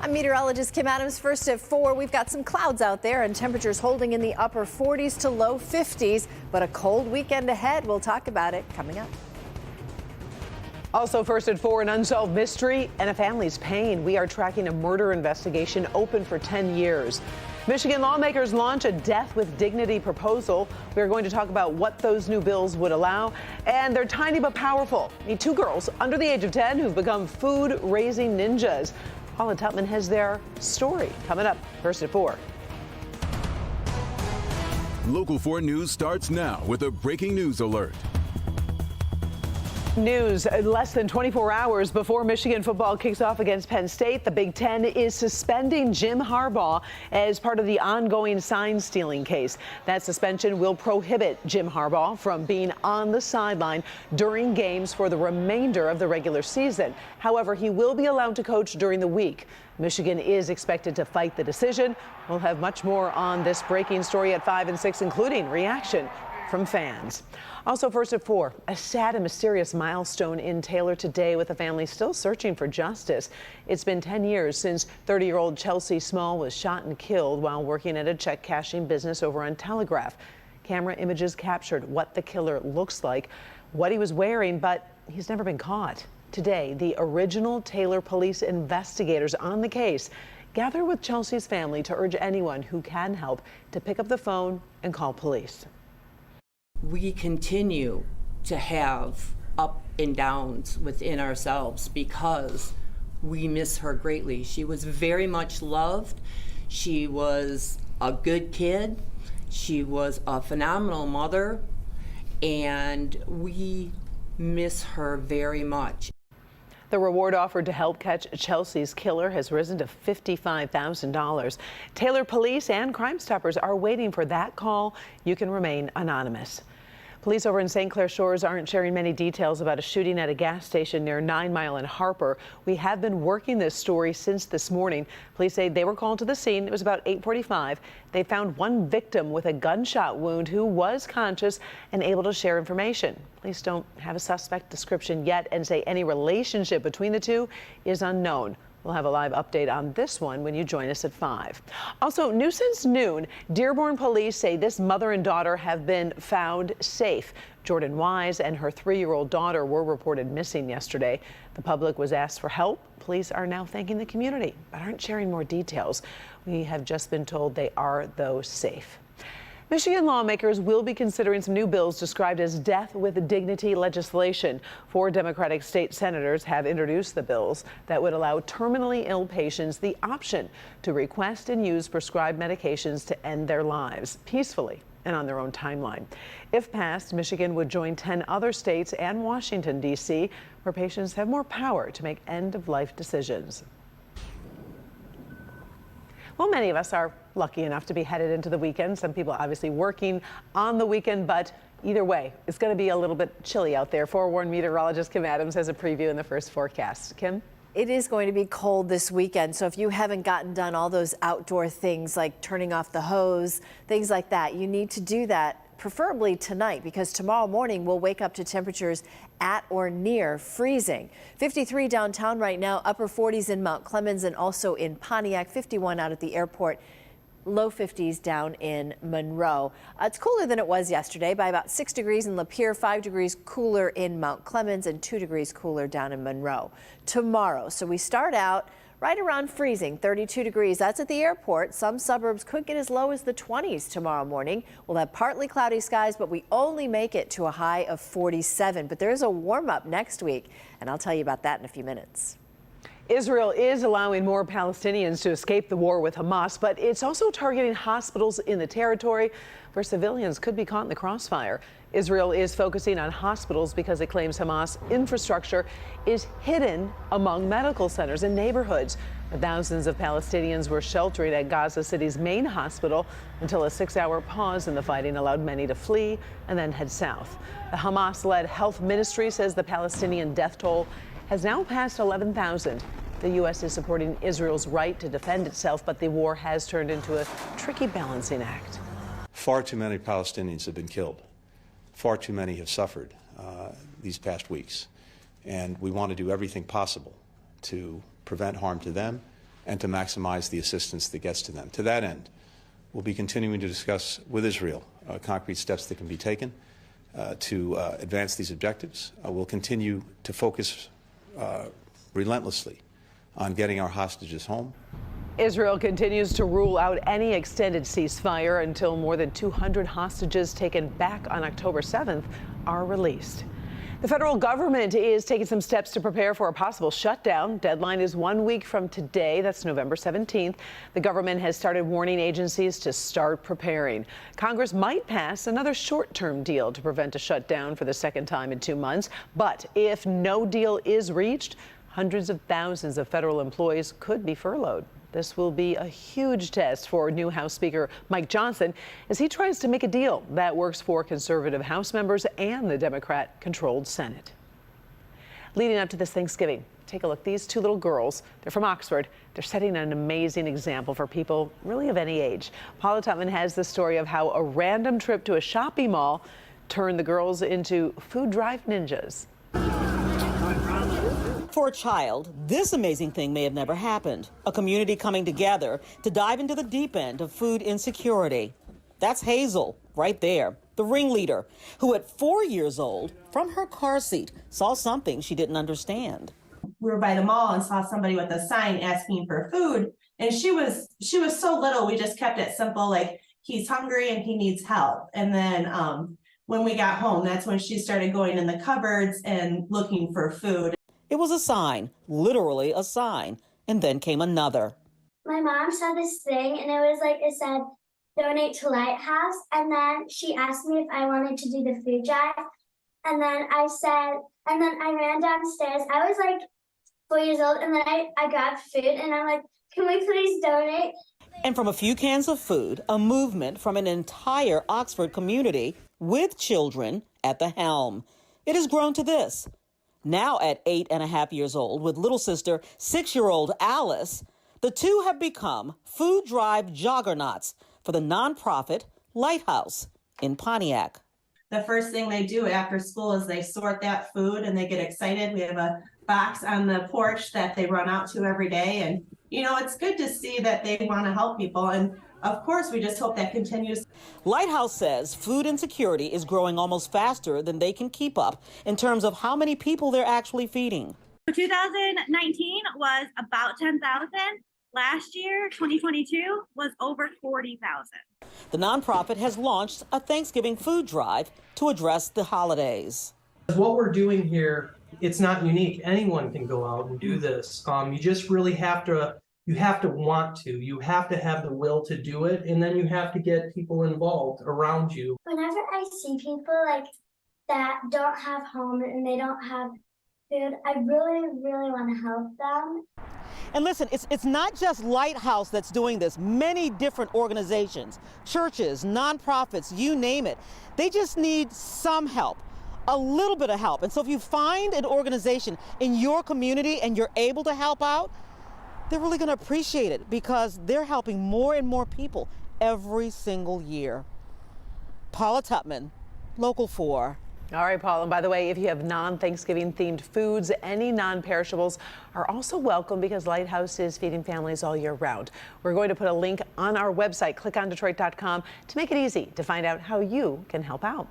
I'm meteorologist Kim Adams. First at 4, we've got some clouds out there and temperatures holding in the upper 40s to low 50s, but a cold weekend ahead. We'll talk about it coming up. Also first at 4, an unsolved mystery and a family's pain. We are tracking a murder investigation open for 10 years. Michigan lawmakers launch a Death with Dignity proposal. We are going to talk about what those new bills would allow. And they're tiny but powerful. Meet 2 girls under the age of 10 who've become food-raising ninjas. Paula Tutman has their story coming up first at 4. Local 4 News starts now with a breaking news alert. News less than 24 hours before Michigan football kicks off against Penn State. The Big Ten is suspending Jim Harbaugh as part of the ongoing sign stealing case. That suspension will prohibit Jim Harbaugh from being on the sideline during games for the remainder of the regular season. However, he will be allowed to coach during the week. Michigan is expected to fight the decision. We'll have much more on this breaking story at 5 and 6, including reaction from fans. Also first at 4, a sad and mysterious milestone in Taylor today with the family still searching for justice. It's been 10 years since 30-year-old Chelsea Small was shot and killed while working at a check cashing business over on Telegraph. Camera images captured what the killer looks like, what he was wearing, but he's never been caught. Today, the original Taylor police investigators on the case gather with Chelsea's family to urge anyone who can help to pick up the phone and call police. We continue to have up and downs within ourselves because we miss her greatly. She was very much loved. She was a good kid. She was a phenomenal mother, and we miss her very much. The reward offered to help catch Chelsea's killer has risen to $55,000. Taylor police and Crime Stoppers are waiting for that call. You can remain anonymous. Police over in St. Clair Shores aren't sharing many details about a shooting at a gas station near 9 Mile and Harper. We have been working this story since this morning. Police say they were called to the scene. It was about 8:45. They found one victim with a gunshot wound who was conscious and able to share information. Police don't have a suspect description yet and say any relationship between the two is unknown. We'll have a live update on this one when you join us at 5. Also, new since noon, Dearborn police say this mother and daughter have been found safe. Jordan Wise and her 3-year-old daughter were reported missing yesterday. The public was asked for help. Police are now thanking the community, but aren't sharing more details. We have just been told they are, though, safe. Michigan lawmakers will be considering some new bills described as Death with Dignity legislation. 4 Democratic state senators have introduced the bills that would allow terminally ill patients the option to request and use prescribed medications to end their lives peacefully and on their own timeline. If passed, Michigan would join 10 other states and Washington, D.C., where patients have more power to make end-of-life decisions. Well, many of us are lucky enough to be headed into the weekend. Some people obviously working on the weekend, but either way, it's going to be a little bit chilly out there. Forewarned meteorologist Kim Adams has a preview in the first forecast. Kim? It is going to be cold this weekend, so if you haven't gotten done all those outdoor things like turning off the hose, things like that, you need to do that preferably tonight, because tomorrow morning we'll wake up to temperatures at or near freezing. 53 downtown right now, upper 40s in Mount Clemens and also in Pontiac, 51 out at the airport, low 50s down in Monroe. It's cooler than it was yesterday by about 6 degrees in Lapeer, 5 degrees cooler in Mount Clemens, and 2 degrees cooler down in Monroe. Tomorrow, so we start out right around freezing, 32 degrees. That's at the airport. Some suburbs could get as low as the 20s tomorrow morning. We'll have partly cloudy skies, but we only make it to a high of 47. But there's a warm up next week, and I'll tell you about that in a few minutes. Israel is allowing more Palestinians to escape the war with Hamas, but it's also targeting hospitals in the territory where civilians could be caught in the crossfire. Israel is focusing on hospitals because it claims Hamas infrastructure is hidden among medical centers and neighborhoods. Thousands of Palestinians were sheltering at Gaza City's main hospital until a 6-hour pause in the fighting allowed many to flee and then head south. The Hamas-led health ministry says the Palestinian death toll has now passed 11,000. The U.S. is supporting Israel's right to defend itself, but the war has turned into a tricky balancing act. Far too many Palestinians have been killed. Far too many have suffered these past weeks. And we want to do everything possible to prevent harm to them and to maximize the assistance that gets to them. To that end, we'll be continuing to discuss with Israel concrete steps that can be taken to advance these objectives. We'll continue to focus relentlessly on getting our hostages home. Israel continues to rule out any extended ceasefire until more than 200 hostages taken back on October 7th are released. The federal government is taking some steps to prepare for a possible shutdown. Deadline is 1 week from today. That's November 17th. The government has started warning agencies to start preparing. Congress might pass another short-term deal to prevent a shutdown for the second time in 2 months. But if no deal is reached, hundreds of thousands of federal employees could be furloughed. This will be a huge test for new House Speaker Mike Johnson as he tries to make a deal that works for conservative House members and the Democrat-controlled Senate. Leading up to this Thanksgiving, take a look. These two little girls, they're from Oxford. They're setting an amazing example for people really of any age. Paula Tutman has the story of how a random trip to a shopping mall turned the girls into food drive ninjas. For a child, this amazing thing may have never happened. A community coming together to dive into the deep end of food insecurity. That's Hazel, right there, the ringleader, who at 4 years old, from her car seat, saw something she didn't understand. We were by the mall and saw somebody with a sign asking for food. And she was so little, we just kept it simple, like, he's hungry and he needs help. And then when we got home, that's when she started going in the cupboards and looking for food. It was a sign, literally a sign, and then came another. My mom saw this thing and it said, donate to Lighthouse. And then she asked me if I wanted to do the food drive. And then I ran downstairs. I was like 4 years old, and then I grabbed food and I'm like, can we please donate? And from a few cans of food, a movement from an entire Oxford community with children at the helm. It has grown to this. Now at 8.5 years old, with little sister 6-year-old Alice, the two have become food drive juggernauts for the nonprofit Lighthouse in Pontiac. The first thing they do after school is they sort that food and they get excited. We have a box on the porch that they run out to every day. And, you know, it's good to see that they want to help people. And of course, we just hope that continues. Lighthouse says food insecurity is growing almost faster than they can keep up in terms of how many people they're actually feeding. 2019 was about 10,000. Last year, 2022, was over 40,000. The nonprofit has launched a Thanksgiving food drive to address the holidays. What we're doing here, it's not unique. Anyone can go out and do this. You just really have to want to. You have to have the will to do it, and then you have to get people involved around you. Whenever I see people like that don't have home and they don't have food, I really, really want to help them. And listen, it's not just Lighthouse that's doing this. Many different organizations, churches, nonprofits, you name it. They just need some help, a little bit of help. And so if you find an organization in your community and you're able to help out, they're really going to appreciate it because they're helping more and more people every single year. Paula Tutman, Local 4. All right, Paul. And by the way, if you have non-Thanksgiving themed foods, any non-perishables are also welcome because Lighthouse is feeding families all year round. We're going to put a link on our website, clickondetroit.com, to make it easy to find out how you can help out.